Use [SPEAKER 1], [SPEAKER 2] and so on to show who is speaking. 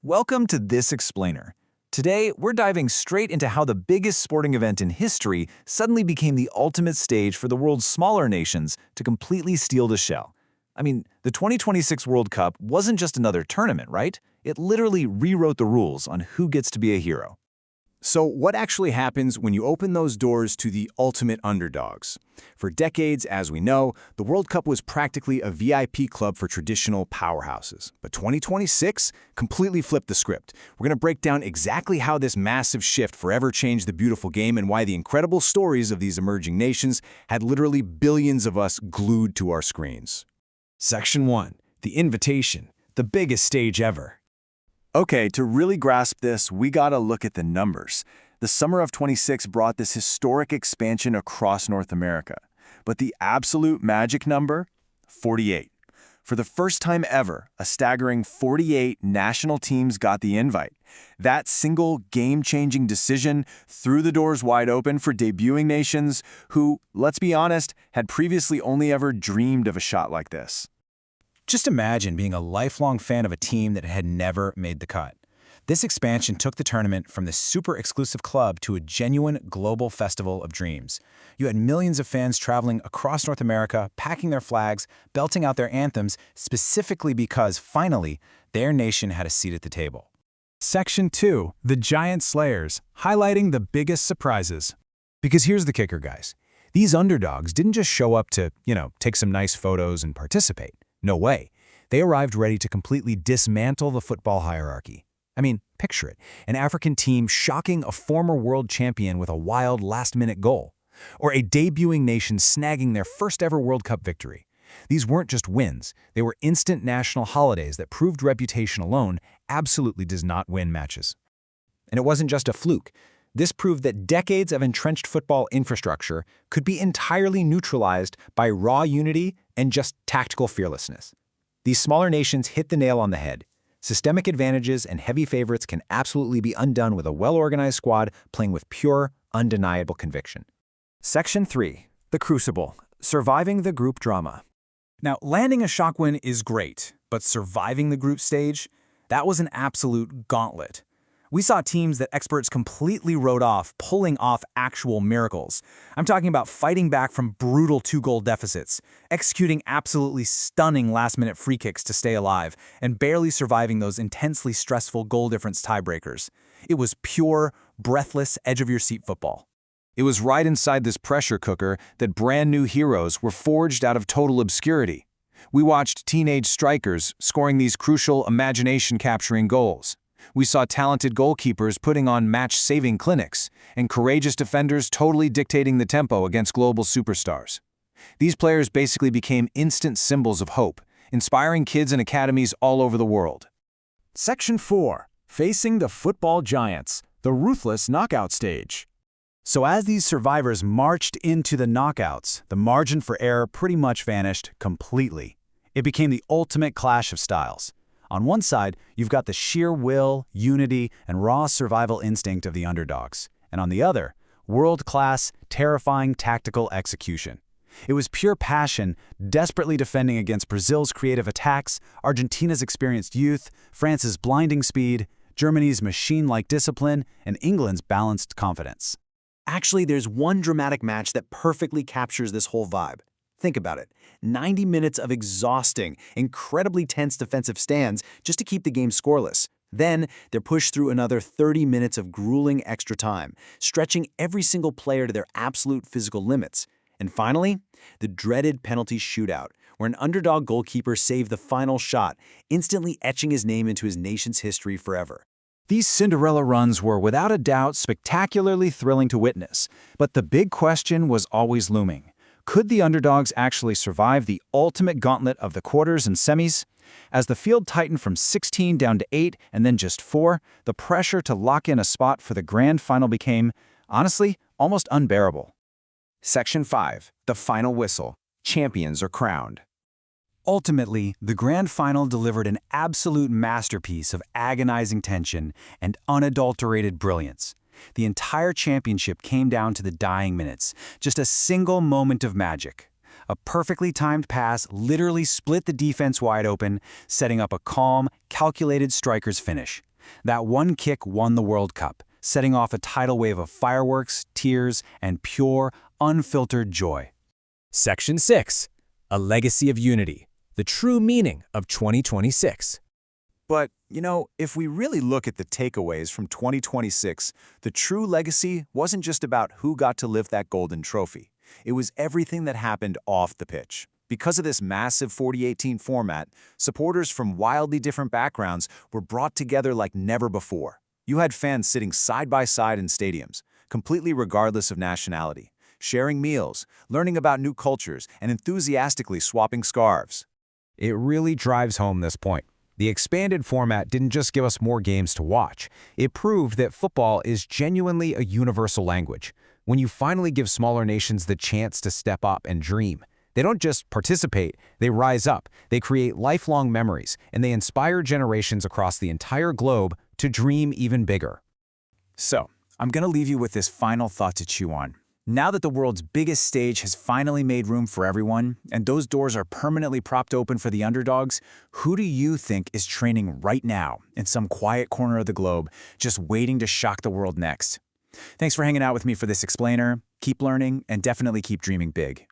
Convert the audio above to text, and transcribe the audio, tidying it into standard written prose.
[SPEAKER 1] Welcome to This Explainer. Today, we're diving straight into how the biggest sporting event in history suddenly became the ultimate stage for the world's smaller nations to completely steal the show. I mean, the 2026 World Cup wasn't just another tournament, right? It literally rewrote the rules on who gets to be a hero.
[SPEAKER 2] So what actually happens when you open those doors to the ultimate underdogs? For decades, as we know, the World Cup was practically a VIP club for traditional powerhouses. But 2026 completely flipped the script. We're going to break down exactly how this massive shift forever changed the beautiful game and why the incredible stories of these emerging nations had literally billions of us glued to our screens. Section 1. The Invitation, the biggest stage ever. Okay, to really grasp this, we gotta look at the numbers. The summer of '26 brought this historic expansion across North America. But the absolute magic number? 48. For the first time ever, a staggering 48 national teams got the invite. That single game-changing decision threw the doors wide open for debuting nations who, let's be honest, had previously only ever dreamed of a shot like this.
[SPEAKER 3] Just imagine being a lifelong fan of a team that had never made the cut. This expansion took the tournament from this super exclusive club to a genuine global festival of dreams. You had millions of fans traveling across North America, packing their flags, belting out their anthems, specifically because, finally, their nation had a seat at the table.
[SPEAKER 4] Section 2. The Giant Slayers, highlighting the biggest surprises.
[SPEAKER 3] Because here's the kicker, guys. These underdogs didn't just show up to, take some nice photos and participate. No way. They arrived ready to completely dismantle the football hierarchy. I mean, picture it. An African team shocking a former world champion with a wild last-minute goal. Or a debuting nation snagging their first-ever World Cup victory. These weren't just wins. They were instant national holidays that proved reputation alone absolutely does not win matches. And it wasn't just a fluke. This proved that decades of entrenched football infrastructure could be entirely neutralized by raw unity and just tactical fearlessness. These smaller nations hit the nail on the head. Systemic advantages and heavy favorites can absolutely be undone with a well-organized squad playing with pure, undeniable conviction.
[SPEAKER 1] Section 3. The Crucible, surviving the group drama.
[SPEAKER 3] Now, landing a shock win is great, but surviving the group stage? That was an absolute gauntlet. We saw teams that experts completely wrote off, pulling off actual miracles. I'm talking about fighting back from brutal 2-goal deficits, executing absolutely stunning last-minute free kicks to stay alive, and barely surviving those intensely stressful goal difference tiebreakers. It was pure, breathless, edge-of-your-seat football.
[SPEAKER 2] It was right inside this pressure cooker that brand-new heroes were forged out of total obscurity. We watched teenage strikers scoring these crucial imagination-capturing goals. We saw talented goalkeepers putting on match-saving clinics, and courageous defenders totally dictating the tempo against global superstars. These players basically became instant symbols of hope, inspiring kids in academies all over the world.
[SPEAKER 4] Section 4. Facing the Football Giants, the Ruthless Knockout Stage. So as these survivors marched into the knockouts, the margin for error pretty much vanished completely. It became the ultimate clash of styles. On one side, you've got the sheer will, unity, and raw survival instinct of the underdogs. And on the other, world-class, terrifying tactical execution. It was pure passion, desperately defending against Brazil's creative attacks, Argentina's experienced youth, France's blinding speed, Germany's machine-like discipline, and England's balanced confidence.
[SPEAKER 5] Actually, there's one dramatic match that perfectly captures this whole vibe. Think about it. 90 minutes of exhausting, incredibly tense defensive stands just to keep the game scoreless. Then, they're pushed through another 30 minutes of grueling extra time, stretching every single player to their absolute physical limits. And finally, the dreaded penalty shootout, where an underdog goalkeeper saved the final shot, instantly etching his name into his nation's history forever.
[SPEAKER 1] These Cinderella runs were without a doubt spectacularly thrilling to witness, but the big question was always looming. Could the underdogs actually survive the ultimate gauntlet of the quarters and semis? As the field tightened from 16 down to 8 and then just 4, the pressure to lock in a spot for the grand final became, honestly, almost unbearable.
[SPEAKER 2] Section 5. The Final Whistle. Champions are crowned.
[SPEAKER 3] Ultimately, the grand final delivered an absolute masterpiece of agonizing tension and unadulterated brilliance. The entire championship came down to the dying minutes, just a single moment of magic. A perfectly timed pass literally split the defense wide open, setting up a calm, calculated striker's finish.
[SPEAKER 1] That one kick won the World Cup, setting off a tidal wave of fireworks, tears, and pure, unfiltered joy.
[SPEAKER 3] Section 6. A Legacy of Unity. The True Meaning of 2026.
[SPEAKER 2] But, if we really look at the takeaways from 2026, the true legacy wasn't just about who got to lift that golden trophy. It was everything that happened off the pitch. Because of this massive 40-18 format, supporters from wildly different backgrounds were brought together like never before. You had fans sitting side by side in stadiums, completely regardless of nationality, sharing meals, learning about new cultures, and enthusiastically swapping scarves.
[SPEAKER 3] It really drives home this point. The expanded format didn't just give us more games to watch. It proved that football is genuinely a universal language. When you finally give smaller nations the chance to step up and dream, they don't just participate, they rise up, they create lifelong memories, and they inspire generations across the entire globe to dream even bigger.
[SPEAKER 1] So, I'm going to leave you with this final thought to chew on. Now that the world's biggest stage has finally made room for everyone, and those doors are permanently propped open for the underdogs, who do you think is training right now in some quiet corner of the globe, just waiting to shock the world next? Thanks for hanging out with me for this explainer. Keep learning, and definitely keep dreaming big.